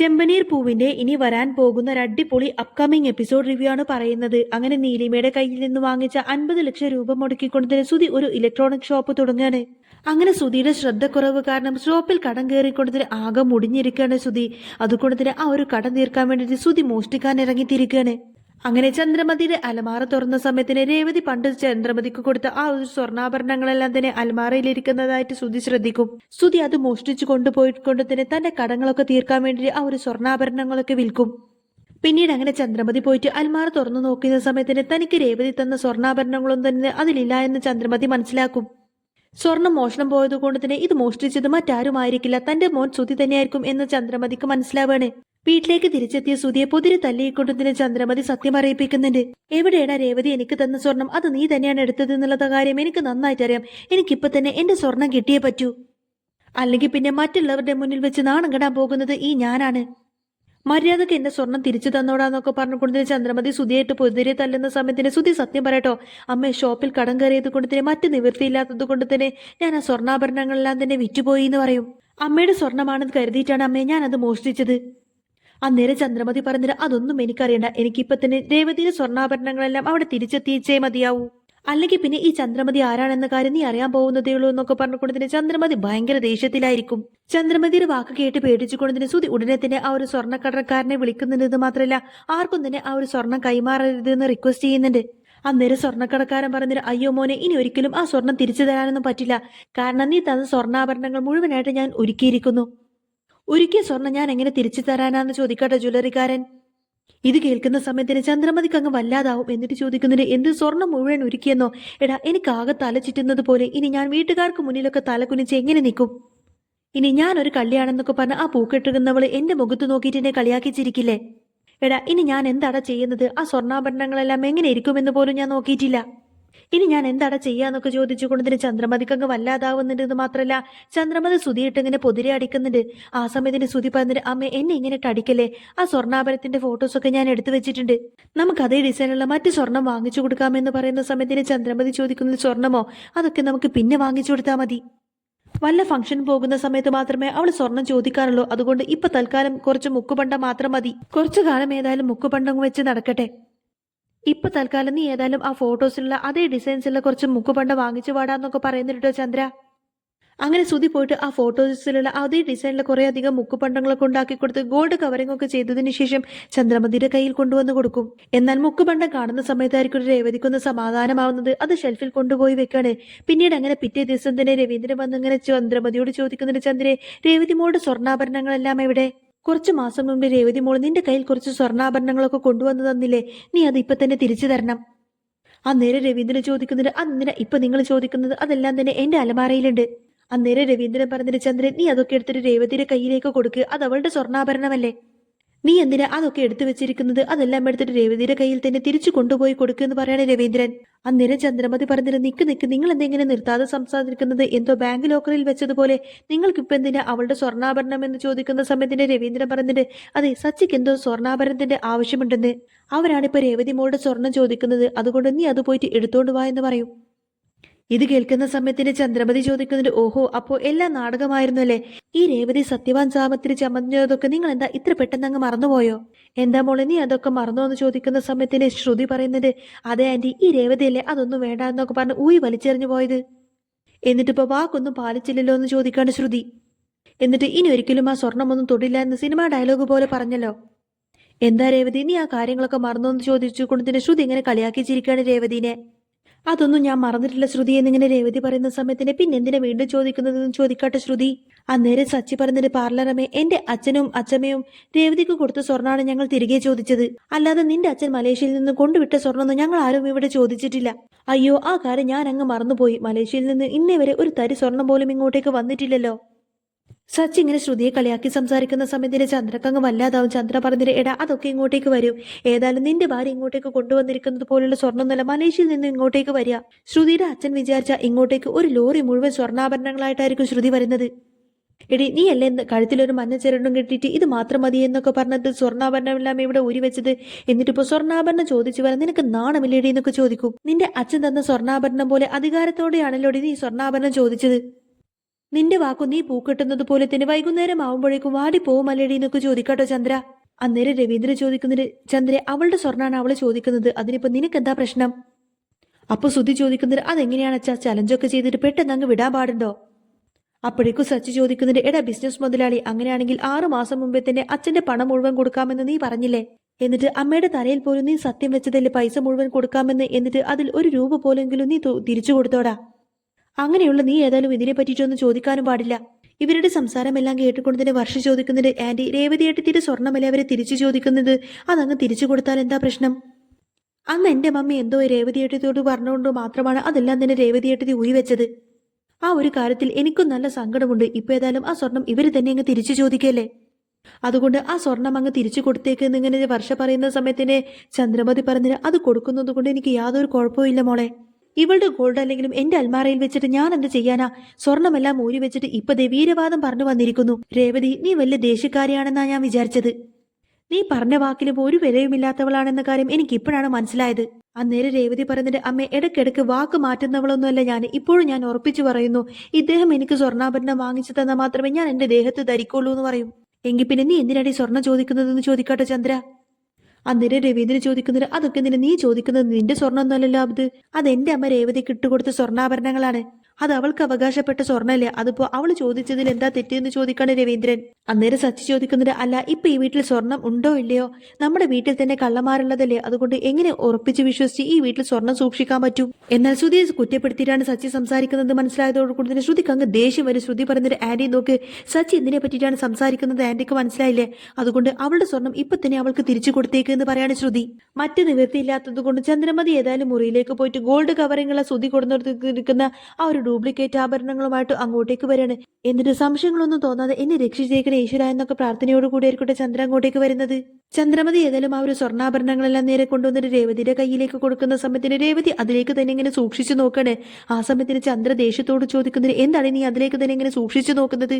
ചെമ്പനീർ പൂവിന്റെ ഇനി വരാൻ പോകുന്ന ഒരു അടിപൊളി അപ്കമിംഗ് എപ്പിസോഡ് റിവ്യൂ ആണ് പറയുന്നത്. അങ്ങനെ നീലിമയുടെ കയ്യിൽ നിന്ന് വാങ്ങിച്ച 50 ലക്ഷം രൂപ മുടക്കിക്കൊണ്ട് സുധി ഒരു ഇലക്ട്രോണിക് ഷോപ്പ് തുടങ്ങുകയാണ്. അങ്ങനെ സുധിയുടെ ശ്രദ്ധക്കുറവ് കാരണം ഷോപ്പിൽ കടം കയറിക്കൊണ്ടതിന് ആകെ മുടിഞ്ഞിരിക്കുകയാണ് സുധി. അതുകൊണ്ട് തന്നെ ആ ഒരു കടം തീർക്കാൻ വേണ്ടിയിട്ട് സുധി മോഷ്ടിക്കാൻ ഇറങ്ങിത്തിരിക്കുകയാണ്. അങ്ങനെ ചന്ദ്രമതിയുടെ അലമാറ തുറന്ന സമയത്തിന് രേവതി പണ്ട് ചന്ദ്രമതിക്ക് കൊടുത്ത ആ ഒരു സ്വർണ്ണാഭരണങ്ങളെല്ലാം തന്നെ അലമാറയിലിരിക്കുന്നതായിട്ട് സുധി ശ്രദ്ധിക്കും. സുധി അത് മോഷ്ടിച്ചു കൊണ്ടുപോയിക്കൊണ്ട് തന്നെ തന്റെ കടങ്ങളൊക്കെ തീർക്കാൻ വേണ്ടി ആ ഒരു സ്വർണ്ണാഭരണങ്ങളൊക്കെ വിൽക്കും. പിന്നീട് അങ്ങനെ ചന്ദ്രമതി പോയിട്ട് അൽമാറ തുറന്നു നോക്കുന്ന സമയത്തിന് തനിക്ക് രേവതി തന്ന സ്വർണ്ണാഭരണങ്ങളൊന്നും തന്നെ അതിലില്ല എന്ന് ചന്ദ്രമതി മനസ്സിലാക്കും. സ്വർണം മോഷണം പോയത് കൊണ്ട് തന്നെ ഇത് മോഷ്ടിച്ചത് മറ്റാരുമായിരിക്കില്ല, തന്റെ മോൻ സുധി തന്നെയായിരിക്കും എന്ന് ചന്ദ്രമതിക്ക് മനസ്സിലാവാണ്. വീട്ടിലേക്ക് തിരിച്ചെത്തിയ സുധിയെ പൊതിരെ തല്ലിക്കൊണ്ടതിന് ചന്ദ്രമതി സത്യം അറിയിപ്പിക്കുന്നുണ്ട്. എവിടെയാണ് രേവതി എനിക്ക് തന്ന സ്വർണം? അത് നീ തന്നെയാണ് എടുത്തത് എന്നുള്ള കാര്യം എനിക്ക് നന്നായിട്ട് അറിയാം. എനിക്കിപ്പോ തന്നെ എന്റെ സ്വർണം കിട്ടിയേ പറ്റൂ, അല്ലെങ്കിൽ പിന്നെ മറ്റുള്ളവരുടെ മുന്നിൽ വെച്ച് നാണം കെടാൻ പോകുന്നത് ഈ ഞാനാണ്. മര്യാദക്ക് എന്റെ സ്വർണം തിരിച്ചു തന്നോടാന്നൊക്കെ പറഞ്ഞുകൊണ്ട് ചന്ദ്രമതി സുധിയായിട്ട് പൊതിരെ തല്ലുന്ന സമയത്തിന് സുധി സത്യം പറയട്ടോ, അമ്മ ഷോപ്പിൽ കടം കയറിയത് കൊണ്ട് തന്നെ മറ്റു നിവൃത്തിയില്ലാത്തത് കൊണ്ട് തന്നെ ഞാൻ ആ സ്വർണ്ണാഭരണങ്ങളെല്ലാം തന്നെ വിറ്റുപോയി എന്ന് പറയും. അമ്മയുടെ സ്വർണ്ണമാണെന്ന് കരുതിയിട്ടാണ് അമ്മയെ ഞാൻ അത് മോഷ്ടിച്ചത്. അന്നേരം ചന്ദ്രമതി പറഞ്ഞിട്ട് അതൊന്നും എനിക്കറിയണ്ട, എനിക്കിപ്പൊ തന്നെ രേവതിയുടെ സ്വർണ്ണാഭരണങ്ങളെല്ലാം അവിടെ തിരിച്ചെത്തിച്ചേ മതിയാവൂ, അല്ലെങ്കിൽ പിന്നെ ഈ ചന്ദ്രമതി ആരാണെന്ന കാര്യം നീ അറിയാൻ പോകുന്നതേ ഉള്ളൂ എന്നൊക്കെ പറഞ്ഞുകൊണ്ടതിന് ചന്ദ്രമതി ഭയങ്കര ദേഷ്യത്തിലായിരിക്കും. ചന്ദ്രമതിയുടെ വാക്ക് കേട്ട് പേടിച്ചുകൊണ്ടതിന് സുധി ഉടനെ തന്നെ ആ ഒരു സ്വർണ്ണക്കടക്കാരനെ വിളിക്കുന്നുണ്ടെന്ന് മാത്രമല്ല ആർക്കും തന്നെ ആ ഒരു സ്വർണം കൈമാറരുത് എന്ന് റിക്വസ്റ്റ് ചെയ്യുന്നുണ്ട്. അന്നേരം സ്വർണ്ണക്കടക്കാരൻ പറഞ്ഞിട്ട് അയ്യോ മോനെ, ഇനി ഒരിക്കലും ആ സ്വർണം തിരിച്ചു തരാനൊന്നും പറ്റില്ല, കാരണം നീ തന്ന സ്വർണ്ണാഭരണങ്ങൾ മുഴുവനായിട്ട് ഞാൻ ഒരുക്കിയിരിക്കുന്നു. ഒരുക്കിയ സ്വർണം ഞാൻ എങ്ങനെ തിരിച്ചു തരാനാന്ന് ചോദിക്കട്ടെ ജ്വല്ലറിക്കാരൻ. ഇത് കേൾക്കുന്ന സമയത്തിന് ചന്ദ്രമതിക്ക് അങ്ങ് വല്ലാതാവും. എന്നിട്ട് ചോദിക്കുന്നതിന് എന്ത് സ്വർണം മുഴുവൻ ഒരുക്കിയെന്നോ? എടാ, എനിക്കാകെ തല ചുറ്റുന്നത് പോലെ. ഇനി ഞാൻ വീട്ടുകാർക്ക് മുന്നിലൊക്കെ തല കുനിച്ച് എങ്ങനെ നിൽക്കും? ഇനി ഞാൻ ഒരു കള്ളിയാണെന്നൊക്കെ പറഞ്ഞ് ആ പൂക്കെട്ടുന്നവള് എന്റെ മുഖത്ത് നോക്കിയിട്ട് എന്നെ കളിയാക്കിച്ചിരിക്കില്ലേ? എടാ, ഇനി ഞാൻ എന്താടാ ചെയ്യുന്നത്? ആ സ്വർണ്ണാഭരണങ്ങളെല്ലാം എങ്ങനെ ഇരിക്കുമെന്ന് പോലും ഞാൻ നോക്കിയിട്ടില്ല. ഇനി ഞാൻ എന്താടാ ചെയ്യാന്നൊക്കെ ചോദിച്ചുകൊണ്ടതിന് ചന്ദ്രമതിക്ക് അങ്ങ് വല്ലാതാവുന്നുണ്ടെന്ന് മാത്രമല്ല ചന്ദ്രമതി സുധിയിട്ട് ഇങ്ങനെ പൊതിരെ അടിക്കുന്നുണ്ട്. ആ സമയത്തിന് സുധി പറഞ്ഞിട്ട് അമ്മ എന്നെ ഇങ്ങനെ അടിക്കല്ലേ, ആ സ്വർണ്ണാഭരണത്തിന്റെ ഫോട്ടോസൊക്കെ ഞാൻ എടുത്തു വെച്ചിട്ടുണ്ട്, നമുക്ക് അതേ ഡിസൈനുള്ള മറ്റു സ്വർണം വാങ്ങിച്ചു കൊടുക്കാമെന്ന് പറയുന്ന സമയത്തിന് ചന്ദ്രമതി ചോദിക്കുന്നത് സ്വർണമോ? അതൊക്കെ നമുക്ക് പിന്നെ വാങ്ങിച്ചു കൊടുത്താൽ മതി. വല്ല ഫംഗ്ഷൻ പോകുന്ന സമയത്ത് മാത്രമേ അവൾ സ്വർണം ചോദിക്കാറുള്ളൂ. അതുകൊണ്ട് ഇപ്പൊ തൽക്കാലം കുറച്ച് മുക്കുപണ്ടം മാത്രം മതി. കുറച്ചു കാലം ഏതായാലും മുക്കുപണ്ടം വെച്ച് നടക്കട്ടെ. ഇപ്പൊ തൽക്കാലം നീ ഏതായാലും ആ ഫോട്ടോസിലുള്ള അതേ ഡിസൈൻസുള്ള കുറച്ച് മുക്കുപണ്ടം വാങ്ങിച്ചു പാടാന്നൊക്കെ പറയുന്നുണ്ടോ ചന്ദ്ര. അങ്ങനെ സുധി പോയിട്ട് ആ ഫോട്ടോസിലുള്ള അതേ ഡിസൈനിലെ കുറെ അധികം മുക്കുപണ്ടങ്ങളൊക്കെ ഉണ്ടാക്കി കൊടുത്ത് ഗോൾഡ് കവറിംഗ് ഒക്കെ ചെയ്തതിന് ശേഷം ചന്ദ്രമതിയുടെ കയ്യിൽ കൊണ്ടുവന്ന് കൊടുക്കും. എന്നാൽ മുക്കുപണ്ടം കാണുന്ന സമയത്തായിരിക്കും രേവതിക്കൊന്ന് സമാധാനമാവുന്നത്. അത് ഷെൽഫിൽ കൊണ്ടുപോയി വെക്കാണ്. പിന്നീട് അങ്ങനെ പിറ്റേ ദിവസം തന്നെ രവീന്ദ്രൻ വന്ന് ഇങ്ങനെ ചന്ദ്രമതിയോട് ചോദിക്കുന്നുണ്ട്, ചന്ദ്രേ, രേവതി മോളുടെ സ്വർണ്ണാഭരണങ്ങളെല്ലാം എവിടെ? കുറച്ചു മാസം മുമ്പ് രേവതി മോള് നിന്റെ കയ്യിൽ കുറച്ച് സ്വർണ്ണാഭരണങ്ങളൊക്കെ കൊണ്ടുവന്നു തന്നില്ലേ, നീ അത് ഇപ്പൊ തന്നെ തിരിച്ചു തരണം. അന്നേരം രവീന്ദ്രൻ ചോദിക്കുന്നുണ്ട്, അന്നിനെ ഇപ്പൊ നിങ്ങൾ ചോദിക്കുന്നത് അതെല്ലാം തന്നെ എന്റെ അലമാരയിലുണ്ട്. അന്നേരം രവീന്ദ്രൻ പറഞ്ഞിട്ട്, ചന്ദ്രൻ നീ അതൊക്കെ എടുത്തിട്ട് രേവതിയുടെ കയ്യിലേക്ക് കൊടുക്ക്, അത് അവളുടെ സ്വർണ്ണാഭരണമല്ലേ, നീ എന്തിനാ അതൊക്കെ എടുത്തു വെച്ചിരിക്കുന്നത്? അതെല്ലാം എടുത്തിട്ട് രേവതിയുടെ കയ്യിൽ തന്നെ തിരിച്ചു കൊണ്ടുപോയി കൊടുക്കുമെന്ന് പറയാണ് രവീന്ദ്രൻ. അന്നേരം ചന്ദ്രമതി പറഞ്ഞിട്ട്, നിക്ക് നിങ്ങൾ എന്തെങ്കിലും നിർത്താതെ സംസാരിക്കുന്നത്? എന്തോ ബാങ്ക് ലോക്കറിൽ വെച്ചതുപോലെ. നിങ്ങൾക്കിപ്പോ എന്തിനാ അവളുടെ സ്വർണ്ണാഭരണം എന്ന് ചോദിക്കുന്ന സമയത്തിന്റെ രവീന്ദ്രൻ പറഞ്ഞിട്ട്, അതെ, സച്ചിക്ക് എന്തോ സ്വർണ്ണാഭരണത്തിന്റെ ആവശ്യമുണ്ടെന്ന്. അവരാണിപ്പോ രേവതി മോളുടെ സ്വർണം ചോദിക്കുന്നത്, അതുകൊണ്ട് നീ അത് പോയിട്ട് എടുത്തോണ്ട് വാ എന്ന് പറയും. ഇത് കേൾക്കുന്ന സമയത്തിന് ചന്ദ്രമതി ചോദിക്കുന്നുണ്ട്, ഓഹോ, അപ്പോ എല്ലാം നാടകമായിരുന്നു അല്ലേ? ഈ രേവതി സത്യവാൻ സാമത്തിൽ ചമഞ്ഞതൊക്കെ നിങ്ങൾ എന്താ ഇത്ര പെട്ടെന്ന് അങ്ങ് മറന്നുപോയോ? എന്താ മോളെ, നീ അതൊക്കെ മറന്നോ എന്ന് ചോദിക്കുന്ന സമയത്തിന് ശ്രുതി പറയുന്നത്, അതെ ആന്റി, ഈ രേവതിയല്ലേ അതൊന്നും വേണ്ട എന്നൊക്കെ പറഞ്ഞ് ഊയി വലിച്ചെറിഞ്ഞു പോയത്. എന്നിട്ടിപ്പോ വാക്കൊന്നും പാലിച്ചില്ലല്ലോ എന്ന് ചോദിക്കാണ് ശ്രുതി. എന്നിട്ട് ഇനി ഒരിക്കലും ആ സ്വർണ്ണമൊന്നും തൊടില്ല എന്ന് സിനിമാ ഡയലോഗ് പോലെ പറഞ്ഞല്ലോ. എന്താ രേവതി, നീ ആ കാര്യങ്ങളൊക്കെ മറന്നോ എന്ന് ചോദിച്ചു കൊണ്ട് ശ്രുതി ഇങ്ങനെ കളിയാക്കി ചിരിക്കാണ് രേവതിനെ. അതൊന്നും ഞാൻ മറന്നിട്ടില്ല ശ്രുതി എന്നിങ്ങനെ രേവതി പറയുന്ന സമയത്തിന് പിന്നെന്തിനാ വീണ്ടും ചോദിക്കുന്നതെന്ന് ചോദിക്കാട്ടെ ശ്രുതി. അന്നേരം സച്ചി പറഞ്ഞിട്ട്, പാർലറമ്മേ, എന്റെ അച്ഛനും അച്ഛമ്മയും രേവതിക്ക് കൊടുത്ത സ്വർണ്ണമാണ് ഞങ്ങൾ തിരികെ ചോദിച്ചത്, അല്ലാതെ നിന്റെ അച്ഛൻ മലേഷ്യയിൽ നിന്ന് കൊണ്ടുവിട്ട സ്വർണ്ണമൊന്നും ഞങ്ങൾ ആരും ഇവിടെ ചോദിച്ചിട്ടില്ല. അയ്യോ, ആ കാര്യം ഞാൻ അങ്ങ് മറന്നുപോയി. മലേഷ്യയിൽ നിന്ന് ഇന്നേ വരെ ഒരു തരി സ്വർണം പോലും ഇങ്ങോട്ടേക്ക് വന്നിട്ടില്ലല്ലോ. സച്ചി ഇങ്ങനെ ശ്രുതിയെ കളിയാക്കി സംസാരിക്കുന്ന സമയത്തിന് ചന്ദ്രക്കങ്ങ് വല്ലാതാവും. ചന്ദ്ര പറഞ്ഞിട്ട്, എടാ, അതൊക്കെ ഇങ്ങോട്ടേക്ക് വരും. ഏതായാലും നിന്റെ ഭാര്യ ഇങ്ങോട്ടേക്ക് കൊണ്ടുവന്നിരിക്കുന്നത് പോലുള്ള സ്വർണ്ണമൊന്നുമല്ല മലേഷ്യയിൽ നിന്ന് ഇങ്ങോട്ടേക്ക് വരിക. ശ്രുതിയുടെ അച്ഛൻ വിചാരിച്ച ഇങ്ങോട്ടേക്ക് ഒരു ലോറി മുഴുവൻ സ്വർണ്ണാഭരണങ്ങളായിട്ടായിരിക്കും ശ്രുതി വരുന്നത്. എടി, നീ അല്ലേ കഴുത്തിലൊരു മഞ്ഞ ചിരണ്ടും കെട്ടിയിട്ട് ഇത് മാത്രം മതി എന്നൊക്കെ പറഞ്ഞിട്ട് സ്വർണ്ണാഭരണമെല്ലാം ഇവിടെ ഊരി വെച്ചത്. എന്നിട്ടിപ്പോ സ്വർണ്ണാഭരണം ചോദിച്ചു വരാൻ നിനക്ക് നാണമില്ലേടി എന്നൊക്കെ ചോദിക്കും. നിന്റെ അച്ഛൻ തന്ന സ്വർണ്ണാഭരണം പോലെ അധികാരത്തോടെയാണല്ലോ നീ സ്വർണ്ണാഭരണം ചോദിച്ചത്. നിന്റെ വാക്കു നീ പൂക്കെട്ടുന്നത് പോലെ തന്നെ വൈകുന്നേരം ആവുമ്പോഴേക്കും വാടി പോവുമല്ലേടി എന്നൊക്കെ ചോദിക്കാട്ടോ ചന്ദ്ര. അന്നേരം രവീന്ദ്രൻ ചോദിക്കുന്നത്, ചന്ദ്ര അവളുടെ സ്വർണ്ണാണ് അവള് ചോദിക്കുന്നത്, അതിനിപ്പോ നിനക്കെന്താ പ്രശ്നം? അപ്പൊ ശ്രുതി ചോദിക്കുന്നത്, അതെങ്ങനെയാണ് അച്ഛാ, ചലഞ്ചൊക്കെ ചെയ്തിട്ട് പെട്ടെന്ന് അങ്ങ് വിടാൻ പാടുണ്ടോ? അപ്പോഴേക്കും സച്ചി ചോദിക്കുന്നുണ്ട്, എടാ ബിസിനസ് മുതലാളി, അങ്ങനെയാണെങ്കിൽ 6 മാസം മുമ്പേ തന്നെ അച്ഛന്റെ പണം മുഴുവൻ കൊടുക്കാമെന്ന് നീ പറഞ്ഞില്ലേ? എന്നിട്ട് അമ്മയുടെ തലയിൽ പോലും നീ സത്യം വെച്ചതല്ലേ പൈസ മുഴുവൻ കൊടുക്കാമെന്ന്, എന്നിട്ട് അതിൽ 1 രൂപ പോലെങ്കിലും നീ തിരിച്ചു കൊടുത്തോടാ. അങ്ങനെയുള്ള നീ ഏതായാലും ഇതിനെ പറ്റിയിട്ടൊന്നും ചോദിക്കാനും പാടില്ല. ഇവരുടെ സംസാരമെല്ലാം കേട്ടുകൊണ്ട് തന്നെ വർഷ ചോദിക്കുന്നുണ്ട്, ആന്റി രേവതിയേട്ടത്തിന്റെ സ്വർണ്ണമല്ലേ അവരെ തിരിച്ചു ചോദിക്കുന്നത്, അതങ്ങ് തിരിച്ചു കൊടുത്താൽ എന്താ പ്രശ്നം? അന്ന് എന്റെ മമ്മി എന്തോ രേവതിയേട്ടത്തോട് പറഞ്ഞുകൊണ്ട് മാത്രമാണ് അതെല്ലാം തന്നെ രേവതിയേട്ടത്തി വെച്ചത്. ആ ഒരു കാര്യത്തിൽ എനിക്കും നല്ല സങ്കടമുണ്ട്. ഇപ്പൊ ഏതായാലും ആ സ്വർണം ഇവര് തന്നെ അങ്ങ് തിരിച്ചു ചോദിക്കല്ലേ, അതുകൊണ്ട് ആ സ്വർണം അങ്ങ് തിരിച്ചു കൊടുത്തേക്ക് ഇങ്ങനെ വർഷ പറയുന്ന സമയത്തിന് ചന്ദ്രമതി പറഞ്ഞിട്ട്, അത് കൊടുക്കുന്നത് കൊണ്ട് എനിക്ക് യാതൊരു കുഴപ്പമില്ല മോളെ. ഇവളുടെ ഗോൾഡ് അല്ലെങ്കിലും എന്റെ അൽമാറയിൽ വെച്ചിട്ട് ഞാൻ എന്ത് ചെയ്യാനാ? സ്വർണമെല്ലാം ഊരി വെച്ചിട്ട് ഇപ്പൊ വീരവാദം പറഞ്ഞു വന്നിരിക്കുന്നു. രേവതി നീ വലിയ ദേഷ്യക്കാരിയാണെന്നാ ഞാൻ വിചാരിച്ചത്. നീ പറഞ്ഞ വാക്കിലും ഒരു വിലയുമില്ലാത്തവളാണെന്ന കാര്യം എനിക്ക് ഇപ്പോഴാണ് മനസ്സിലായത്. അന്നേരം രേവതി പറഞ്ഞിട്ട്, അമ്മ ഇടയ്ക്കിടയ്ക്ക് വാക്ക് മാറ്റുന്നവളൊന്നുമല്ല ഞാൻ. ഇപ്പോഴും ഞാൻ ഉറപ്പിച്ചു പറയുന്നു, ഇദ്ദേഹം എനിക്ക് സ്വർണ്ണാഭരണം വാങ്ങിച്ചു തന്നാൽ മാത്രമേ ഞാൻ എന്റെ ദേഹത്ത് ധരിക്കുള്ളൂ എന്ന് പറയും. എങ്കിൽ പിന്നെ നീ എന്തിനാണ് ഈ സ്വർണ്ണം ചോദിക്കുന്നതെന്ന് ചോദിക്കാട്ടെ ചന്ദ്ര. അന്നേരം രവീന്ദ്രൻ ചോദിക്കുന്നത്, അതൊക്കെ നീ ചോദിക്കുന്നത് നിന്റെ സ്വർണ്ണമൊന്നുമല്ലല്ലോ അത്, അതെന്റെ അമ്മ രേവതിക്ക് ഇട്ടുകൊടുത്ത സ്വർണ്ണാഭരണങ്ങളാണ്. അത് അവൾക്ക് അവകാശപ്പെട്ട സ്വർണ്ണല്ലേ, അതിപ്പോ അവൾ ചോദിച്ചതിൽ എന്താ തെറ്റെന്ന് ചോദിക്കാണ് രവീന്ദ്രൻ. അന്നേരം സച്ചി ചോദിക്കുന്നത്, അല്ല ഇപ്പൊ ഈ വീട്ടിൽ സ്വർണം ഉണ്ടോ ഇല്ലയോ? നമ്മുടെ വീട്ടിൽ തന്നെ കള്ളന്മാരുള്ളതല്ലേ, അതുകൊണ്ട് എങ്ങനെ ഉറപ്പിച്ച് വിശ്വസിച്ച് ഈ വീട്ടിൽ സ്വർണം സൂക്ഷിക്കാൻ പറ്റും? എന്നാൽ ശ്രുതിയെ കുറ്റപ്പെടുത്തിയിട്ടാണ് സച്ചി സംസാരിക്കുന്നത് മനസ്സിലായതോടുകൂടി തന്നെ ശ്രുതിക്ക് അങ്ങ് ദേഷ്യം വരും. ശ്രുതി പറഞ്ഞിട്ട്, ആന്റി നോക്ക്, സച്ചി എന്തിനെ പറ്റിയിട്ടാണ് സംസാരിക്കുന്നത് ആന്റിക്ക് മനസ്സിലായില്ലേ, അതുകൊണ്ട് അവളുടെ സ്വർണം ഇപ്പൊ തന്നെ അവൾക്ക് തിരിച്ചു കൊടുത്തേക്ക് എന്ന് പറയാണ് ശ്രുതി. മറ്റു നിവൃത്തിയില്ലാത്തത് കൊണ്ട് ചന്ദ്രമതി ഏതായാലും മുറിയിലേക്ക് പോയിട്ട് ഗോൾഡ് കവറിങ്ങുള്ള ശ്രുതി കൊടുത്തിരിക്കുന്ന ആ ഒരു ഡ്യൂപ്ലിക്കേറ്റ് ആഭരണങ്ങളുമായിട്ട് അങ്ങോട്ടേക്ക് വരികയാണ്. എന്നിട്ട് സംശയങ്ങളൊന്നും തോന്നാതെ എന്നെ രക്ഷിച്ചേക്കണ ഈശ്വര എന്നൊക്കെ പ്രാർത്ഥനയോടുകൂടി ആയിരിക്കട്ടെ ചന്ദ്ര അങ്ങോട്ടേക്ക് വരുന്നത്. ചന്ദ്രമതി ഏതായാലും ആ ഒരു സ്വർണ്ണാഭരണങ്ങളെല്ലാം നേരെ കൊണ്ടുവന്നിട്ട് രേവതിയുടെ കയ്യിലേക്ക് കൊടുക്കുന്ന സമയത്തിന് രേവതി അതിലേക്ക് തന്നെ ഇങ്ങനെ സൂക്ഷിച്ചു നോക്കണേ. ആ സമയത്തിന് ചന്ദ്ര ദേഷ്യത്തോട് ചോദിക്കുന്നത്, എന്താണ് നീ അതിലേക്ക് തന്നെ ഇങ്ങനെ സൂക്ഷിച്ചു നോക്കുന്നത്?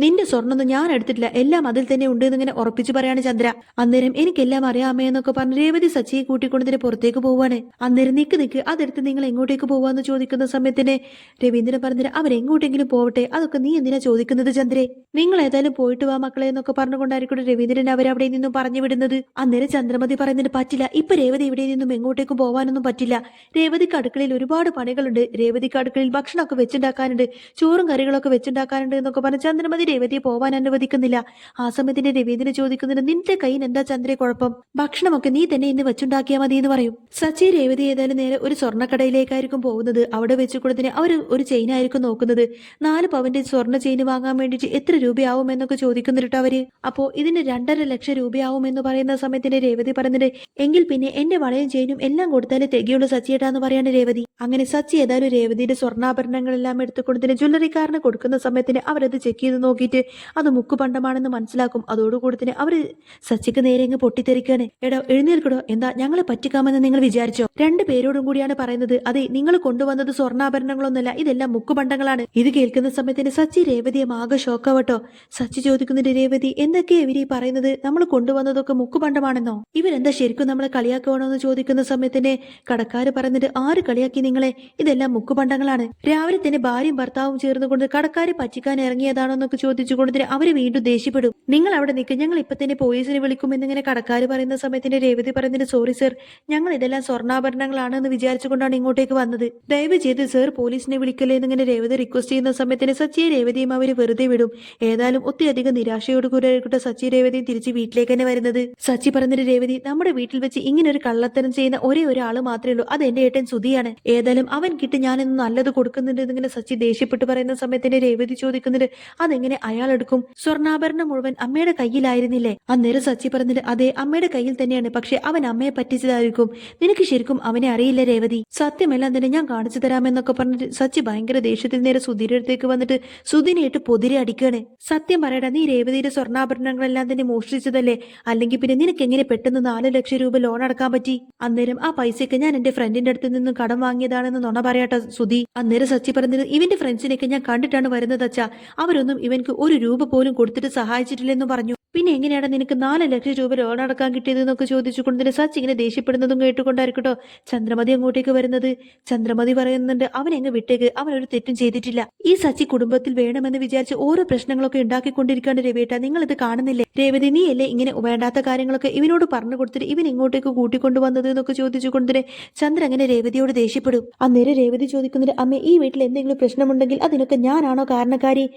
നിന്റെ സ്വർണ്ണൊന്നും ഞാൻ എടുത്തിട്ടില്ല, എല്ലാം അതിൽ തന്നെ ഉണ്ട് എന്നിങ്ങനെ ഉറപ്പിച്ചു പറയാണ് ചന്ദ്ര. അന്നേരം എനിക്കെല്ലാം അറിയാമേ എന്നൊക്കെ പറഞ്ഞ് രേവതി സച്ചിയെ കൂട്ടിക്കൊണ്ടതിന് പുറത്തേക്ക് പോവാണ്. അന്നേരം നിക്ക് അതെടുത്ത് നിങ്ങൾ എങ്ങോട്ടേക്ക് പോവാന്ന് ചോദിക്കുന്ന സമയത്തിന് രവീന്ദ്രൻ പറഞ്ഞിട്ട്, അവരെങ്ങോട്ടെങ്കിലും പോവട്ടെ, അതൊക്കെ നീ എന്തിനാ ചോദിക്കുന്നത് ചന്ദ്രേ? നിങ്ങൾ ഏതായാലും പോയിട്ട് വാ മക്കളെ എന്നൊക്കെ പറഞ്ഞുകൊണ്ടായിരിക്കും രവീന്ദ്രൻ അവരവിടെ നിന്നും പറഞ്ഞു വിടുന്നത്. അന്നേരം ചന്ദ്രമതി പറയുന്നതിന്, പറ്റില്ല, ഇപ്പൊ രേവതി ഇവിടെ നിന്നും എങ്ങോട്ടേക്കും പോവാനൊന്നും പറ്റില്ല. രേവതിക്ക് അടുക്കളയിൽ ഒരുപാട് പണികളുണ്ട്, രേവതിക്ക് അടുക്കളയിൽ ഭക്ഷണമൊക്കെ വെച്ചുണ്ടാക്കാനുണ്ട്, ചോറും കറികളൊക്കെ വെച്ചുണ്ടാക്കാനുണ്ട് എന്നൊക്കെ പറഞ്ഞ് ചന്ദ്രമതി രേവതിയെ പോവാൻ അനുവദിക്കുന്നില്ല. ആ സമയത്തിന് രവീന്ദ്രൻ ചോദിക്കുന്നുണ്ട്, നിന്റെ കയ്യിൽ എന്താ ചന്ദ്രേ കുഴപ്പം? ഭക്ഷണമൊക്കെ നീ തന്നെ ഇന്ന് വെച്ചുണ്ടാക്കിയാൽ മതി എന്ന് പറയും. സച്ചി രേവതി ഏതായാലും നേരെ ഒരു സ്വർണ്ണക്കടയിലേക്കായിരിക്കും പോകുന്നത്. അവിടെ വെച്ചുകൊടുത്തിന് അവർ ഒരു ചെയിനായിരിക്കും നോക്കുന്നത്. 4 പവന്റെ സ്വർണ്ണ ചെയിൻ വാങ്ങാൻ വേണ്ടിയിട്ട് എത്ര രൂപയാവും എന്നൊക്കെ ചോദിക്കുന്നിട്ട് അവര്. അപ്പോ ഇതിന് 2.5 ലക്ഷം രൂപയാവും എന്ന് പറയുന്ന സമയത്തിന് രേവതി പറഞ്ഞിട്ട്, എങ്കിൽ പിന്നെ എന്റെ വളയും ചെയിനും എല്ലാം കൊടുത്താലേ തികയുള്ളൂ സച്ചിയേട്ടാന്ന് പറയാണ് രേവതി. അങ്ങനെ സച്ചി ഏതായാലും രേവതിയുടെ സ്വർണ്ണാഭരണങ്ങളെല്ലാം എടുത്തുകൊണ്ടതിന് ജ്വല്ലറിക്കാരന് കൊടുക്കുന്ന സമയത്തിന് അവരത് ചെക്ക് ചെയ്ത് നോക്കിയിട്ട് അത് മുക്കുപണ്ടമാണെന്ന് മനസ്സിലാക്കും. അതോടുകൂടി തന്നെ അവര് സച്ചിക്ക് നേരെ ഇങ്ങ് പൊട്ടിത്തെറിക്കാണ്. എടോ എഴുന്നേൽക്കടോ, എന്താ ഞങ്ങളെ പറ്റിക്കാമെന്ന് നിങ്ങൾ വിചാരിച്ചോ? 2 പേരോടും കൂടിയാണ് പറയുന്നത്. അതെ, നിങ്ങൾ കൊണ്ടുവന്നത് സ്വർണ്ണാഭരണങ്ങളൊന്നുമല്ല, ഇതെല്ലാം മുക്കുപണ്ടങ്ങളാണ്. ഇത് കേൾക്കുന്ന സമയത്തിന് സച്ചി രേവതിയെ ആകെ ഷോക്കാവട്ടോ. സച്ചി ചോദിക്കുന്നുണ്ട്, രേവതി എന്തൊക്കെയാ ഇവര് പറയുന്നത്? നമ്മൾ കൊണ്ടുവന്നതൊക്കെ മുക്കുപണ്ടമാണെന്നോ? ഇവരെന്താ ശരിക്കും നമ്മളെ കളിയാക്കുവാണോ എന്ന് ചോദിക്കുന്ന സമയത്തിന് കടക്കാര് പറയുന്നത്, ആര് കളിയാക്കി നിങ്ങളെ? ഇതെല്ലാം മുക്കുപണ്ടങ്ങളാണ്. രാവിലെ തന്നെ ഭാര്യയും ഭർത്താവും ചേർന്നുകൊണ്ട് കടക്കാരെ പറ്റിക്കാൻ ഇറങ്ങിയതാണോ എന്നൊക്കെ ചോദിച്ചുകൊണ്ട് അവര് വീണ്ടും ദേഷ്യപ്പെടും. നിങ്ങൾ അവിടെ നിൽക്കുക, ഞങ്ങൾ ഇപ്പൊ തന്നെ പോലീസിനെ വിളിക്കും എന്നിങ്ങനെ കടക്കാര് പറയുന്ന സമയത്തിന് രേവതി പറയുന്നത്, സോറി സർ, ഞങ്ങൾ ഇതെല്ലാം സ്വർണ്ണാഭരണങ്ങളാണെന്ന് വിചാരിച്ചുകൊണ്ടാണ് ഇങ്ങോട്ടേക്ക് വന്നത്, ദയവ് ചെയ്ത് സർ പോലീസിനെ വിളിക്കല്ലേ എന്നിങ്ങനെ രേവതി റിക്വസ്റ്റ് ചെയ്യുന്ന സമയത്തിന് സച്ചിയെ രേവതിയും അവര് വെറുതെ വിടും. ഏതായാലും ഒത്തിരിയധികം നിരാശയോടുകൂടി സച്ചി രേവതിയും തിരിച്ച് വീട്ടിലേക്ക് തന്നെ വരുന്നത്. സച്ചി പറഞ്ഞിട്ട്, രേവതി നമ്മുടെ വീട്ടിൽ വെച്ച് ഇങ്ങനെ ഒരു കള്ളത്തരം ചെയ്യുന്ന ഒരേ ഒരാള് മാത്രമേ ഉള്ളൂ, അത് എന്റെ ഏട്ടൻ സുധിയാണ്. ഏതായാലും അവൻ കിട്ടി ഞാനിന്ന് നല്ലത് കൊടുക്കുന്നുണ്ട് എന്നിങ്ങനെ സച്ചി ദേഷ്യപ്പെട്ട് പറയുന്ന സമയത്തിന് രേവതി ചോദിക്കുന്നുണ്ട്, അതെങ്ങനെ അയാൾ എടുക്കും? സ്വർണ്ണാഭരണം മുഴുവൻ അമ്മയുടെ കയ്യിലായിരുന്നില്ലേ? അന്നേരം സച്ചി പറഞ്ഞിട്ട്, അതെ അമ്മയുടെ കയ്യിൽ തന്നെയാണ്, പക്ഷെ അവൻ അമ്മയെ പറ്റിച്ചതായിരിക്കും. നിനക്ക് ശരിക്കും അവനെ അറിയില്ല രേവതി, സത്യമെല്ലാം തന്നെ ഞാൻ കാണിച്ചു തരാമെന്നൊക്കെ പറഞ്ഞിട്ട് സച്ചി ഭയങ്കര ദേഷ്യത്തിൽ നേരെ സുധീരുടെ അടുത്തേക്ക് വന്നിട്ട് സുധീനെയിട്ട് പൊതിരെ അടിക്കാണ്. സത്യം പറയടാ, നീ രേവതിയുടെ സ്വർണ്ണാഭരണങ്ങളെല്ലാം തന്നെ മോഷ്ടിച്ചതല്ലേ? അല്ലെങ്കിൽ പിന്നെ നിനക്ക് എങ്ങനെ പെട്ടെന്ന് 4 ലക്ഷം രൂപ ലോൺ അടക്കാൻ പറ്റി? അന്നേരം ആ പൈസയൊക്കെ ഞാൻ എന്റെ ഫ്രണ്ടിന്റെ അടുത്ത് നിന്ന് കടം വാങ്ങിയതാണെന്ന് നുണ പറയാട്ടോ സുധി. അന്നേരം സച്ചി പറഞ്ഞത്, ഇവന്റെ ഫ്രണ്ട്സിനെയൊക്കെ ഞാൻ കണ്ടിട്ടാണ് വരുന്നത് അച്ഛാ, അവരൊന്നും ഇവൻക്ക് 1 രൂപ പോലും കൊടുത്തിട്ട് സഹായിച്ചിട്ടില്ലെന്ന് പറഞ്ഞു. പിന്നെ എങ്ങനെയാണ് നിനക്ക് 4 ലക്ഷം രൂപ ലോൺ അടക്കാൻ കിട്ടിയതെന്നൊക്കെ ചോദിച്ചുകൊണ്ട് തന്നെ സച്ചി ഇങ്ങനെ ദേഷ്യപ്പെടുന്നതും കേട്ടുകൊണ്ടായിരിക്കട്ടോ ചന്ദ്രമതി അങ്ങോട്ടേക്ക് വരുന്നത്. ചന്ദ്രമതി പറയുന്നുണ്ട്, അവൻ എങ്ങ് വിട്ടേക്ക്, അവൻ ഒരു തെറ്റും ചെയ്തിട്ടില്ല. ഈ സച്ചി കുടുംബത്തിൽ വേണമെന്ന് വിചാരിച്ച് ഓരോ പ്രശ്നങ്ങളൊക്കെ ഉണ്ടാക്കിക്കൊണ്ടിരിക്കാണ്ട് രവിയേട്ട, നിങ്ങൾ ഇത് കാണുന്നില്ലേ? രേവതി, നീയല്ലേ ഇങ്ങനെ വേണ്ടാത്ത കാര്യങ്ങളൊക്കെ ഇവനോട് പറഞ്ഞു കൊടുത്തിട്ട് ഇവൻ ഇങ്ങോട്ടേക്ക് കൂട്ടിക്കൊണ്ടുവന്നത് എന്നൊക്കെ ചോദിച്ചുകൊണ്ട് തന്നെ ചന്ദ്ര അങ്ങനെ രേവതിയോട് ദേഷ്യപ്പെടും. അന്നേരം രേവതി ചോദിക്കുന്നത്, അമ്മ ഈ വീട്ടിൽ എന്തെങ്കിലും പ്രശ്നമുണ്ടെങ്കിൽ അതിനൊക്കെ ഞാനാണോ കാരണക്കാരി?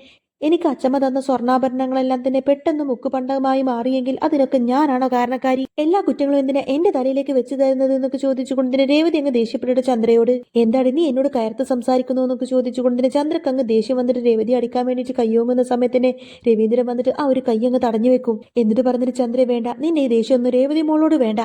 എനിക്ക് അച്ചമ്മ തന്ന സ്വർണ്ണാഭരണങ്ങളെല്ലാം തന്നെ പെട്ടെന്ന് മുക്കുപണ്ടമായി മാറിയെങ്കിൽ അതിനൊക്കെ ഞാനാണോ കാരണക്കാരി? എല്ലാ കുറ്റങ്ങളും എന്തിനാ എന്റെ തലയിലേക്ക് വെച്ച് തരുന്നത് എന്നൊക്കെ ചോദിച്ചുകൊണ്ടിന് രേവതി അങ്ങ് ദേഷ്യപ്പെട്ടിട്ട് ചന്ദ്രയോട്, എന്താണ് നീ എന്നോട് കയർത്ത് സംസാരിക്കുന്നു എന്നൊക്കെ ചോദിച്ചുകൊണ്ടിന് ചന്ദ്രക്ക് അങ്ങ് ദേഷ്യം വന്നിട്ട് രേവതി അടിക്കാൻ വേണ്ടിയിട്ട് കയ്യോങ്ങുന്ന സമയത്തന്നെ രവീന്ദ്രൻ വന്നിട്ട് ആ ഒരു കൈ അങ്ങ് തടഞ്ഞു വെക്കും. എന്നിട്ട് പറഞ്ഞിട്ട്, ചന്ദ്ര വേണ്ട, നിന്റെ ഈ ദേഷ്യം ഒന്നും രേവതി മോളോട് വേണ്ട.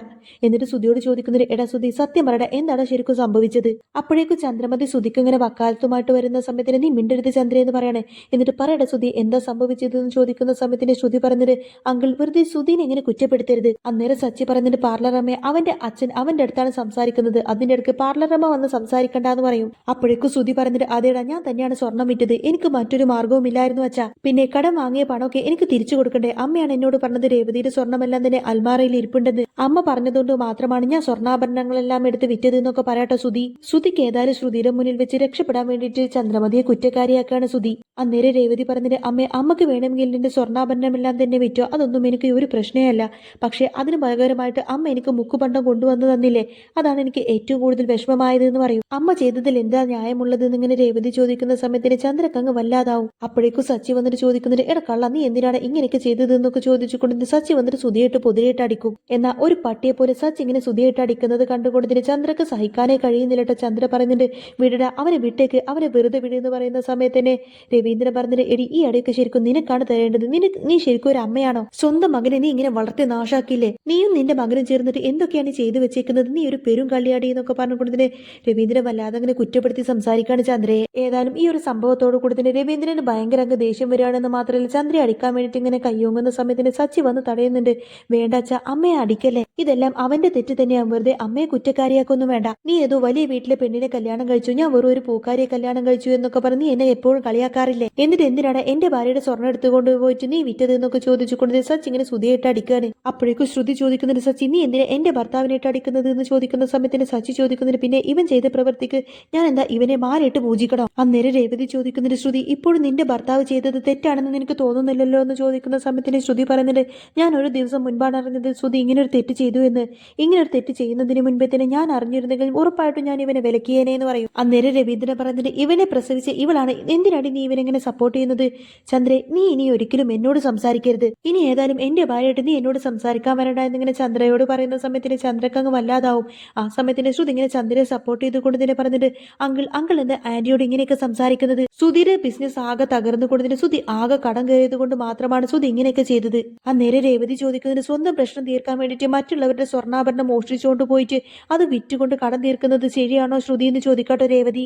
എന്നിട്ട് സുധിയോട് ചോദിക്കുന്നത്, എടാ സുധി, സത്യം പറയടാ, എന്താണ് ശരിക്കും സംഭവിച്ചത്? അപ്പോഴേക്കും ചന്ദ്രമതി സുധിക്ക് ഇങ്ങനെ വക്കാലത്തുമായിട്ട് വരുന്ന സമയത്തിന്, നീ മിണ്ടരുത് ചന്ദ്ര എന്ന് പറയണേ. എന്നിട്ട് പറയട സുധി, എന്താ സംഭവിച്ചതെന്ന് ചോദിക്കുന്ന സമയത്തിന് ശ്രുതി പറഞ്ഞത്, അങ്കിൾ വെറുതെ സുധീനെ എങ്ങനെ കുറ്റപ്പെടുത്തരുത്. അന്നേരം സച്ചി പറഞ്ഞിട്ട്, പാർലർ അമ്മയെ അവന്റെ അച്ഛൻ അവന്റെ അടുത്താണ് സംസാരിക്കുന്നത്, അതിന്റെ അടുക്ക് പാർലർ അമ്മ വന്ന് സംസാരിക്കണ്ടെന്ന് പറയും. അപ്പോഴേക്കും സുധി പറഞ്ഞിട്ട്, അതേടാ, ഞാൻ തന്നെയാണ് സ്വർണം വിറ്റത്, എനിക്ക് മറ്റൊരു മാർഗവും ഇല്ലായിരുന്നു അച്ഛാ. പിന്നെ കടം വാങ്ങിയ പണമൊക്കെ എനിക്ക് തിരിച്ചു കൊടുക്കണ്ടേ? അമ്മയാണ് എന്നോട് പറഞ്ഞത് രേവതിയുടെ സ്വർണ്ണമെല്ലാം തന്നെ അൽമാറയിൽ ഇരിപ്പുണ്ടെന്ന്. അമ്മ പറഞ്ഞതുകൊണ്ട് മാത്രമാണ് ഞാൻ സ്വർണ്ണാഭരണങ്ങളെല്ലാം എടുത്ത് വിറ്റത് എന്നൊക്കെ പറയട്ടെ സുധി. സുധിക്ക് ഏതായാലും ശ്രുതിയുടെ മുന്നിൽ വെച്ച് രക്ഷപ്പെടാൻ വേണ്ടിയിട്ട് ചന്ദ്രമതിയെ കുറ്റക്കാരിയാക്കാണ് സുധി. അന്നേരം രേവതി പറഞ്ഞിട്ട്, അമ്മക്ക് വേണമെങ്കിൽ എന്റെ സ്വർണ്ണാഭരണമെല്ലാം തന്നെ വിറ്റോ, അതൊന്നും എനിക്ക് ഒരു പ്രശ്നമല്ല. പക്ഷെ അതിന് പകരമായിട്ട് അമ്മ എനിക്ക് മുക്കുപണ്ടം കൊണ്ടുവന്നു തന്നില്ലേ, അതാണ് എനിക്ക് ഏറ്റവും കൂടുതൽ വിഷമമായത് എന്ന് പറയും. അമ്മ ചെയ്തതിൽ എന്താ ന്യായമുള്ളത് എന്നിങ്ങനെ രേവതി ചോദിക്കുന്ന സമയത്തിന് ചന്ദ്രക്കങ്ങ് വല്ലാതാവും. അപ്പോഴേക്കും സച്ചി വന്നിട്ട് ചോദിക്കുന്നുണ്ട്, എടാ കള്ള, നീ എന്തിനാണ് ഇങ്ങനെയൊക്കെ ചെയ്തത് എന്നൊക്കെ ചോദിച്ചുകൊണ്ട് സച്ചി വന്നിട്ട് സുധിയായിട്ട് പൊതിയായിട്ട് അടിക്കും. എന്നാൽ ഒരു പട്ടിയെ പോലെ സച്ചി ഇങ്ങനെ സുധിയായിട്ട് അടിക്കുന്നത് കണ്ടുകൊണ്ടതിന് ചന്ദ്രക്ക് സഹിക്കാനേ കഴിയുന്നില്ലട്ടോ. ചന്ദ്ര പറയുന്നുണ്ട്, വിടട, അവനെ വിട്ടേക്ക്, അവനെ വെറുതെ വിടുന്ന് പറയുന്ന സമയത്ത് തന്നെ രവീന്ദ്രൻ പറഞ്ഞിട്ട്, എടി ഈ അടിയൊക്കെ ശരിക്കും നിനക്കാണ് തരേണ്ടത്. നീ ശരിക്കും ഒരു അമ്മയാണോ? സ്വന്തം മകനെ നീ ഇങ്ങനെ വളർത്തി നാശാക്കിയില്ലേ? നീയും നിന്റെ മകനും ചേർന്നിട്ട് എന്തൊക്കെയാണ് ചെയ്തു വെച്ചേക്കുന്നത്? നീ ഒരു പെരും കള്ളിയാടി എന്നൊക്കെ പറഞ്ഞുകൊണ്ടതിന് രവീന്ദ്രൻ വല്ലാതെ അങ്ങനെ കുറ്റപ്പെടുത്തി സംസാരിക്കാണ് ചന്ദ്രയെ. ഏതായാലും ഈ ഒരു സംഭവത്തോട് കൂടി തന്നെ രവീന്ദ്രന് ഭയങ്കര അങ്ങ് ദേഷ്യം വരികയാണെന്ന് മാത്രമല്ല, ചന്ദ്രയെ അടിക്കാൻ വേണ്ടിയിട്ട് ഇങ്ങനെ കയ്യോങ്ങുന്ന സമയത്തിന് സച്ചി വന്ന് തടയുന്നുണ്ട്. വേണ്ടാച്ച, അമ്മയെ അടിക്കല്ലേ, ഇതെല്ലാം അവന്റെ തെറ്റ് തന്നെയാണ്, വെറുതെ അമ്മയെ കുറ്റക്കാരിയാക്കൊന്നും വേണ്ട. നീ ഏതോ വലിയ വീട്ടിലെ പെണ്ണിനെ കല്യാണം കഴിച്ചു, ഞാൻ വെറും ഒരു പൂക്കാരിയെ കല്യാണം കഴിച്ചു എന്നൊക്കെ പറഞ്ഞ് നീ എന്നെ എപ്പോഴും കളിയാക്കാറില്ലേ? എന്നിട്ട് എന്തിനാണ് എന്റെ ഭാര്യയുടെ സ്വർണ്ണം എടുത്തുകൊണ്ട് പോയിട്ട് നീ വിറ്റത് എന്നൊക്കെ ചോദിച്ചുകൊണ്ട് സച്ചി ഇങ്ങനെ ശ്രുതിയായിട്ട് അടിക്കാണ്. അപ്പോഴേക്കും ശ്രുതി ചോദിക്കുന്നുണ്ട്, സച്ചി നീ എന്തിനാ എന്റെ ഭർത്താവിനായിട്ട് അടിക്കുന്നത് എന്ന് ചോദിക്കുന്ന സമയത്തിന് സച്ചി ചോദിക്കുന്നുണ്ട്, പിന്നെ ഇവൻ ചെയ്ത പ്രവൃത്തിക്ക് ഞാൻ എന്താ ഇവനെ മാറിയിട്ട് പൂജിക്കണോ? അന്നേരം രേവതി ചോദിക്കുന്നുണ്ട്, ശ്രുതി, ഇപ്പോഴും നിന്റെ ഭർത്താവ് ചെയ്തത് തെറ്റാണെന്ന് നിനക്ക് തോന്നുന്നില്ലല്ലോ എന്ന് ചോദിക്കുന്ന സമയത്തിന് ശ്രുതി പറയുന്നുണ്ട്, ഞാൻ ഒരു ദിവസം മുൻപാണ് അറിഞ്ഞത് ശ്രുതി ഇങ്ങനെ ഒരു തെറ്റ് ചെയ്തു എന്ന്. ഇങ്ങനെ ഒരു തെറ്റ് ചെയ്യുന്നതിന് മുൻപേ തന്നെ ഞാൻ അറിഞ്ഞിരുന്നെങ്കിൽ ഉറപ്പായിട്ടും ഞാൻ ഇവനെ വിലക്കിയേനെ എന്ന് പറയും. അന്നേരം രവീന്ദ്രൻ പറഞ്ഞിട്ട്, ഇവനെ പ്രസവിച്ച് ഇവളാണ്, എന്തിനാണ് നീ ഇവനെങ്ങനെ സപ്പോർട്ട് ചെയ്യുന്നത്? ചന്ദ്രെ, നീ ഇനി ഒരിക്കലും എന്നോട് സംസാരിക്കരുത്. ഇനി ഏതായാലും എന്റെ ഭാര്യയായിട്ട് നീ എന്നോട് സംസാരിക്കാൻ വരണ്ട എന്നിങ്ങനെ ചന്ദ്രയോട് പറയുന്ന സമയത്തിന് ചന്ദ്രക്കങ്ങ് വല്ലാതാവും. ആ സമയത്തിന് ശ്രുതി ഇങ്ങനെ ചന്ദ്രയെ സപ്പോർട്ട് ചെയ്തുകൊണ്ട് തന്നെ പറഞ്ഞിട്ട്, അങ്കിൾ എന്താ ആന്റിയോട് ഇങ്ങനെയൊക്കെ സംസാരിക്കുന്നത്? സുധിയുടെ ബിസിനസ് ആകെ തകർന്നുകൊണ്ടതിന് സുധി ആകെ കടം കയറിയത് കൊണ്ട് മാത്രമാണ് സുധി ഇങ്ങനെയൊക്കെ ചെയ്തത്. അന്നേരം രേവതി ചോദിക്കുന്നതിന്, സ്വന്തം പ്രശ്നം തീർക്കാൻ വേണ്ടിയിട്ട് മറ്റുള്ളവരുടെ സ്വർണ്ണാഭരണം മോഷ്ടിച്ചുകൊണ്ട് പോയിട്ട് അത് വിറ്റുകൊണ്ട് കടം തീർക്കുന്നത് ശരിയാണോ ശ്രുതി എന്ന് ചോദിക്കാട്ടോ രേവതി.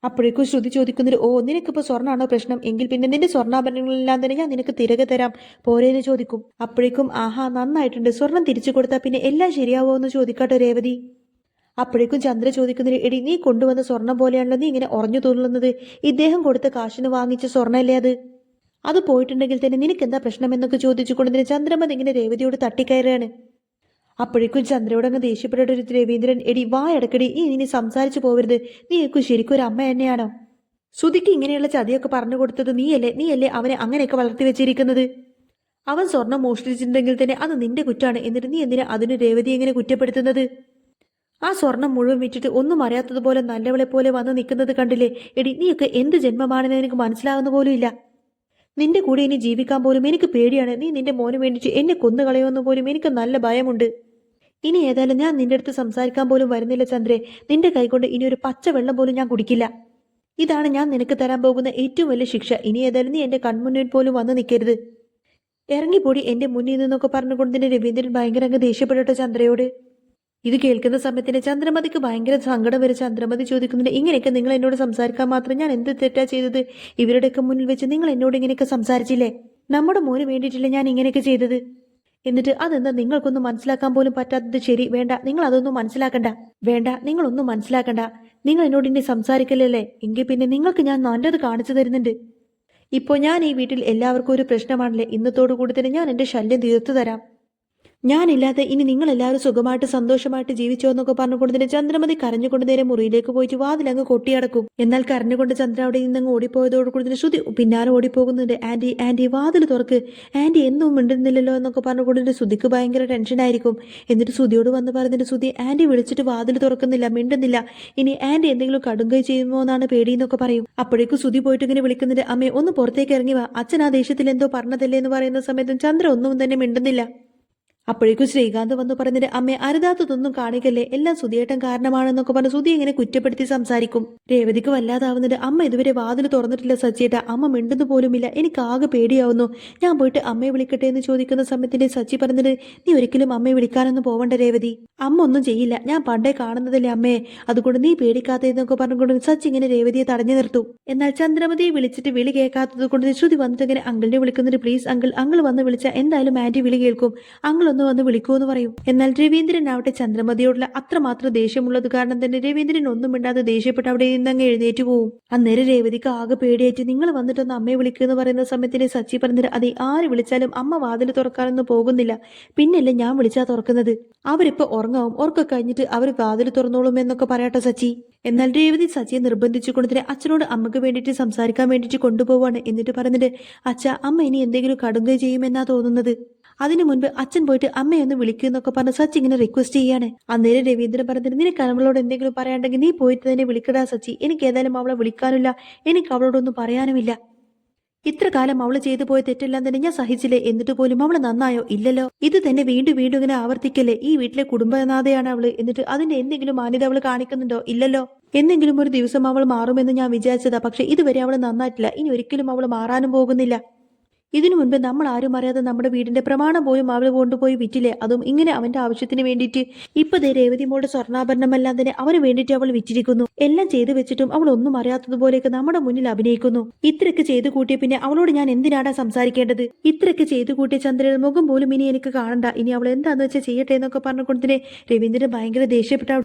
അപ്പോഴേക്കും ശ്രുതി ചോദിക്കുന്നത്, ഓ നിനക്കിപ്പോൾ സ്വർണ്ണാണോ പ്രശ്നം? എങ്കിൽ പിന്നെ നിന്റെ സ്വർണ്ണാഭരണങ്ങളെല്ലാം തന്നെ ഞാൻ നിനക്ക് തിരികെ തരാം, പോരേന്ന് ചോദിക്കും. അപ്പോഴേക്കും, ആഹാ നന്നായിട്ടുണ്ട്, സ്വർണം തിരിച്ചു കൊടുത്താൽ പിന്നെ എല്ലാം ശരിയാവോ എന്ന് ചോദിക്കാട്ടോ രേവതി. അപ്പോഴേക്കും ചന്ദ്ര ചോദിക്കുന്നത്, എടി നീ കൊണ്ടുവന്ന സ്വർണം പോലെയാണല്ലോ നീ ഇങ്ങനെ ഉറഞ്ഞു തോന്നുന്നത്, ഇദ്ദേഹം കൊടുത്ത കാശിന് വാങ്ങിച്ച സ്വർണ്ണല്ലേ അത് പോയിട്ടുണ്ടെങ്കിൽ തന്നെ നിനക്ക് എന്താ പ്രശ്നം എന്നൊക്കെ ചോദിച്ചുകൊണ്ടതിന് ചന്ദ്രമത് ഇങ്ങനെ രേവതിയോട് തട്ടിക്കയറുകയാണ്. അപ്പോഴേക്കും ചന്ദ്രയോട് അങ്ങ് ദേഷ്യപ്പെട്ട രവീന്ദ്രൻ, എടി വായടക്കടി, ഇനി സംസാരിച്ചു പോവരുത്, നീയൊക്കെ ശരിക്കും ഒരു അമ്മ തന്നെയാണോ? ശ്രുതിക്ക് ഇങ്ങനെയുള്ള ചതിയൊക്കെ പറഞ്ഞു കൊടുത്തത് നീയല്ലേ അവനെ അങ്ങനെയൊക്കെ വളർത്തി വെച്ചിരിക്കുന്നത്? അവൻ സ്വർണം മോഷ്ടിച്ചിട്ടുണ്ടെങ്കിൽ തന്നെ അത് നിന്റെ കുറ്റാണ്, എന്നിട്ട് നീ എന്തിനാ അതിന് രേവതി എങ്ങനെ കുറ്റപ്പെടുത്തുന്നത്? ആ സ്വർണം മുഴുവൻ വിറ്റിട്ട് ഒന്നും അറിയാത്തതുപോലെ നല്ലവളെ പോലെ വന്ന് നിൽക്കുന്നത് കണ്ടില്ലേ? എടി നീയൊക്കെ എന്ത് ജന്മമാണെന്ന് എനിക്ക് മനസ്സിലാകുന്ന പോലും ഇല്ല. നിന്റെ കൂടെ ഇനി ജീവിക്കാൻ പോലും എനിക്ക് പേടിയാണ്. നീ നിന്റെ മോന് വേണ്ടിയിട്ട് എന്നെ കൊന്നുകളയുമെന്ന് പോലും എനിക്ക് നല്ല ഭയമുണ്ട്. ഇനി ഏതായാലും ഞാൻ നിന്റെ അടുത്ത് സംസാരിക്കാൻ പോലും വരുന്നില്ല ചന്ദ്രേ. നിന്റെ കൈകൊണ്ട് ഇനി ഒരു പച്ചവെള്ളം പോലും ഞാൻ കുടിക്കില്ല. ഇതാണ് ഞാൻ നിനക്ക് തരാൻ പോകുന്ന ഏറ്റവും വലിയ ശിക്ഷ. ഇനി ഏതായാലും നീ എന്റെ കൺമുന്നിൽ പോലും വന്ന് നിൽക്കരുത്. ഇറങ്ങിപ്പൊടി എന്റെ മുന്നിൽ നിന്നൊക്കെ പറഞ്ഞുകൊണ്ട് തന്നെ രവീന്ദ്രൻ ഭയങ്കര അങ്ങ് ദേഷ്യപ്പെട്ടോ ചന്ദ്രയോട്. ഇത് കേൾക്കുന്ന സമയത്തിന് ചന്ദ്രമതിക്ക് ഭയങ്കര സങ്കടം വരെ. ചന്ദ്രമതി ചോദിക്കുന്നുണ്ട്, ഇങ്ങനെയൊക്കെ നിങ്ങൾ എന്നോട് സംസാരിക്കാൻ മാത്രം ഞാൻ എന്ത് തെറ്റാ ചെയ്തത്? ഇവരുടെയൊക്കെ മുന്നിൽ വെച്ച് നിങ്ങൾ എന്നോട് ഇങ്ങനെയൊക്കെ സംസാരിച്ചില്ലേ? നമ്മുടെ മോന് വേണ്ടിയിട്ടില്ല ഞാൻ ഇങ്ങനെയൊക്കെ ചെയ്തത്. എന്നിട്ട് അതെന്താ നിങ്ങൾക്കൊന്നും മനസ്സിലാക്കാൻ പോലും പറ്റാത്തത്? ശരി, വേണ്ട, നിങ്ങൾ അതൊന്നും മനസ്സിലാക്കണ്ട. വേണ്ട, നിങ്ങളൊന്നും മനസ്സിലാക്കണ്ട. നിങ്ങൾ എന്നോട് ഇനി സംസാരിക്കല്ലേ? എങ്കിൽ പിന്നെ നിങ്ങൾക്ക് ഞാൻ നല്ലത് കാണിച്ചു തരുന്നുണ്ട്. ഇപ്പോൾ ഞാൻ ഈ വീട്ടിൽ എല്ലാവർക്കും ഒരു പ്രശ്നമാണല്ലേ, ഇന്നത്തോടു കൂടി തന്നെ ഞാൻ എൻ്റെ ശല്യം തീർത്തു തരാം. ഞാനില്ലാതെ ഇനി നിങ്ങളെല്ലാവരും സുഖമായിട്ട് സന്തോഷമായിട്ട് ജീവിച്ചോ എന്നൊക്കെ പറഞ്ഞുകൊണ്ട് തന്നെ ചന്ദ്രമതി കരഞ്ഞുകൊണ്ട് നേരെ മുറിയിലേക്ക് പോയിട്ട് വാതിലങ്ങ് കൊട്ടിയടക്കും. എന്നാൽ കരഞ്ഞുകൊണ്ട് ചന്ദ്ര അവിടെ നിന്നങ്ങ് ഓടിപ്പോയതോടുകൂടി തന്നെ ശ്രുതി പിന്നാലെ ഓടിപ്പോകുന്നുണ്ട്. ആന്റി ആന്റി വാതിൽ തുറക്ക്, ആന്റി എന്നും മിണ്ടുന്നില്ലല്ലോ എന്നൊക്കെ പറഞ്ഞുകൊണ്ട് തന്നെ ശ്രുതിക്ക് ഭയങ്കര ടെൻഷനായിരിക്കും. എന്നിട്ട് ശ്രുതിയോട് വന്ന് പറഞ്ഞിട്ട് ശ്രുതി ആന്റി വിളിച്ചിട്ട് വാതിൽ തുറക്കുന്നില്ല, മിണ്ടുന്നില്ല, ഇനി ആന്റി എന്തെങ്കിലും കടുങ്കൈ ചെയ്യുമോ എന്നാണ് പേടിയെന്നൊക്കെ പറയും. അപ്പോഴേക്കും ശ്രുതി പോയിട്ട് ഇങ്ങനെ വിളിക്കുന്നുണ്ട്, അമ്മേ ഒന്ന് പുറത്തേക്ക് ഇറങ്ങി വാ, അച്ഛൻ ആ ദേഷ്യത്തിൽ എന്തോ പറഞ്ഞതല്ലേ എന്ന് പറയുന്ന സമയത്തും ചന്ദ്ര ഒന്നും തന്നെ മിണ്ടുന്നില്ല. അപ്പോഴേക്കും ശ്രീകാന്ത് വന്ന് പറഞ്ഞിട്ട് അമ്മേ അരുതാത്തതൊന്നും കാണിക്കല്ലേ, എല്ലാം സുധിയേട്ടൻ കാരണമാണെന്നൊക്കെ പറഞ്ഞ് സുധി ഇങ്ങനെ കുറ്റപ്പെടുത്തി സംസാരിക്കും. രേവതിക്ക് വല്ലാതാവുന്നുണ്ട്. അമ്മ ഇതുവരെ വാതിൽ തുറന്നിട്ടില്ല സച്ചിയേട്ട, അമ്മ മിണ്ടുന്നു പോലുമില്ല, എനിക്ക് ആകെ പേടിയാവുന്നു, ഞാൻ പോയിട്ട് അമ്മയെ വിളിക്കട്ടെ എന്ന് ചോദിക്കുന്ന സമയത്തിന്റെ സച്ചി പറഞ്ഞിട്ട് നീ ഒരിക്കലും അമ്മയെ വിളിക്കാനൊന്നും പോവണ്ട രേവതി, അമ്മ ഒന്നും ചെയ്യില്ല, ഞാൻ പണ്ടേ കാണുന്നതല്ലേ അമ്മയെ, അതുകൊണ്ട് നീ പേടിക്കാത്തതെന്നൊക്കെ പറഞ്ഞുകൊണ്ട് സച്ചി ഇങ്ങനെ രേവതിയെ തടഞ്ഞു നിർത്തും. എന്നാൽ ചന്ദ്രമതിയെ വിളിച്ചിട്ട് വിളി കേൾക്കാത്തത് കൊണ്ട് ശ്രുതി വന്നിട്ട് ഇങ്ങനെ അങ്കിളിനെ വിളിക്കുന്നുണ്ട്. പ്ലീസ് അങ്കിൾ, അങ്കിൾ വന്ന് വിളിച്ചാൽ എന്തായാലും ആന്റി വിളി കേൾക്കും, അങ്കിൾ ഒന്ന് വന്ന് വിളിക്കൂന്ന് പറയും. എന്നാൽ രവീന്ദ്രൻ ആവട്ടെ ചന്ദ്രമതിയോടുള്ള അത്രമാത്രം ദേഷ്യമുള്ളത് കാരണം തന്നെ രവീന്ദ്രൻ ഒന്നും മിണ്ടാതെ ദേഷ്യപ്പെട്ട് അവിടെ നിന്നങ്ങ് എഴുന്നേറ്റ് പോവും. അന്നേരം രേവതിക്ക് ആകെ പേടിയായിട്ട് നിങ്ങൾ വന്നിട്ടൊന്ന് അമ്മയെ വിളിക്കുമെന്ന് പറയുന്ന സമയത്തിന് സച്ചി പറഞ്ഞിട്ട് അതെ, ആര് വിളിച്ചാലും അമ്മ വാതിൽ തുറക്കാനൊന്നും പോകുന്നില്ല, പിന്നല്ലേ ഞാൻ വിളിച്ചാ തുറക്കുന്നത്, അവരിപ്പോ ഉറങ്ങാവും, ഉറക്കം കഴിഞ്ഞിട്ട് അവർ വാതിൽ തുറന്നോളും എന്നൊക്കെ പറയാട്ടോ സച്ചി. എന്നാൽ രേവതി സച്ചിയെ നിർബന്ധിച്ചു കൊണ്ടിട്ട് അച്ഛനോട് അമ്മക്ക് വേണ്ടിയിട്ട് സംസാരിക്കാൻ വേണ്ടിയിട്ട് കൊണ്ടുപോവാണ്. എന്നിട്ട് പറഞ്ഞിട്ട് അച്ഛ, അമ്മ ഇനി എന്തെങ്കിലും കടുങ്കൈ ചെയ്യുമെന്നാ തോന്നുന്നത്, അതിനു മുൻപ് അച്ഛൻ പോയിട്ട് അമ്മയൊന്ന് വിളിക്കുന്നൊക്കെ പറഞ്ഞ് സച്ചി ഇങ്ങനെ റിക്വസ്റ്റ് ചെയ്യാണ്. അന്നേരം രവീന്ദ്രൻ പറഞ്ഞിട്ട് നിനക്ക് അവളോട് എന്തെങ്കിലും പറയാണ്ടെങ്കിൽ നീ പോയിട്ട് തന്നെ വിളിക്കടാ സച്ചി, എനിക്ക് ഏതായാലും അവളെ വിളിക്കാനില്ല, എനിക്ക് അവളോടൊന്നും പറയാനുമില്ല, ഇത്ര കാലം അവള് ചെയ്തു പോയ തെറ്റെല്ലാം തന്നെ ഞാൻ സഹിച്ചില്ലേ, എന്നിട്ട് പോലും അവള് നന്നായോ, ഇല്ലല്ലോ, ഇത് തന്നെ വീണ്ടും വീണ്ടും ഇങ്ങനെ ആവർത്തിക്കല്ലേ, ഈ വീട്ടിലെ കുടുംബനാഥയാണ് അവള്, എന്നിട്ട് അതിന്റെ എന്തെങ്കിലും മാന്യത അവള് കാണിക്കുന്നുണ്ടോ, ഇല്ലല്ലോ, എന്നെങ്കിലും ഒരു ദിവസം അവൾ മാറുമെന്ന് ഞാൻ വിചാരിച്ചതാ, പക്ഷെ ഇതുവരെ അവള് നന്നായിട്ടില്ല, ഇനി ഒരിക്കലും അവള് മാറാനും പോകുന്നില്ല, ഇതിനു മുൻപ് നമ്മൾ ആരും അറിയാതെ നമ്മുടെ വീടിന്റെ പ്രമാണം പോലും അവൾ കൊണ്ടുപോയി വിറ്റില്ലേ, അതും ഇങ്ങനെ അവന്റെ ആവശ്യത്തിന് വേണ്ടിയിട്ട്. ഇപ്പൊ ദേ രേവതി മോളുടെ സ്വർണ്ണാഭരണമെല്ലാം തന്നെ അവന് വേണ്ടിയിട്ട് അവൾ വിറ്റിരിക്കുന്നു, എല്ലാം ചെയ്തു വെച്ചിട്ടും അവൾ ഒന്നും അറിയാത്തതുപോലെയൊക്കെ നമ്മുടെ മുന്നിൽ അഭിനയിക്കുന്നു. ഇത്രയൊക്കെ ചെയ്തു കൂട്ടിയ പിന്നെ അവളോട് ഞാൻ എന്തിനാടാ സംസാരിക്കേണ്ടത്, ഇത്രയൊക്കെ ചെയ്തു കൂട്ടിയ ചന്ദ്രയുടെ മുഖം പോലും ഇനി എനിക്ക് കാണണ്ട, ഇനി അവൾ എന്താന്ന് വെച്ചാൽ ചെയ്യട്ടെ എന്നൊക്കെ പറഞ്ഞുകൊണ്ട് രവീന്ദ്രൻ ഭയങ്കര ദേഷ്യപ്പെട്ട